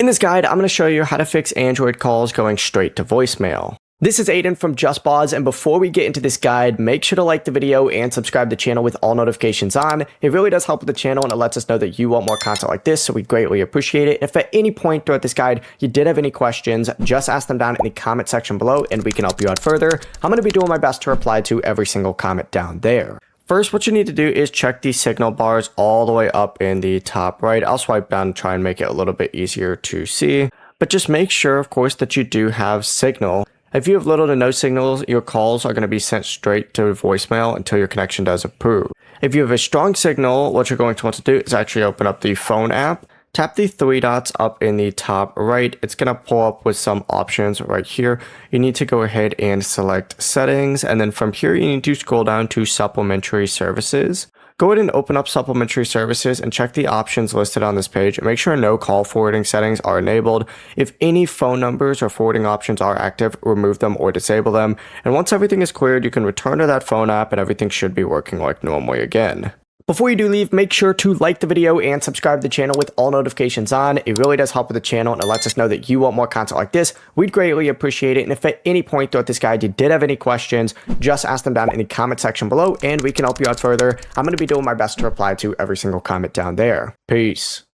In this guide, I'm going to show you how to fix Android calls going straight to voicemail. This is Aiden from JustPause, and before we get into this guide, make sure to like the video and subscribe to the channel with all notifications on. It really does help with the channel, and it lets us know that you want more content like this, so we greatly appreciate it. If at any point throughout this guide you did have any questions, just ask them down in the comment section below, and we can help you out further. I'm going to be doing my best to reply to every single comment down there. First, what you need to do is check the signal bars all the way up in the top right. I'll swipe down and try and make it a little bit easier to see. But just make sure, of course, that you do have signal. If you have little to no signals, your calls are going to be sent straight to voicemail until your connection does approve. If you have a strong signal, what you're going to want to do is actually open up the phone app. Tap the three dots up in the top right. It's going to pull up with some options right here. You need to go ahead and select settings. And then from here, you need to scroll down to supplementary services. Go ahead and open up supplementary services and check the options listed on this page. Make sure no call forwarding settings are enabled. If any phone numbers or forwarding options are active, remove them or disable them. And once everything is cleared, you can return to that phone app and everything should be working like normally again. Before you do leave, make sure to like the video and subscribe to the channel with all notifications on. It really does help with the channel, and it lets us know that you want more content like this. We'd greatly appreciate it. And if at any point throughout this guide you did have any questions, just ask them down in the comment section below and we can help you out further. I'm going to be doing my best to reply to every single comment down there. Peace.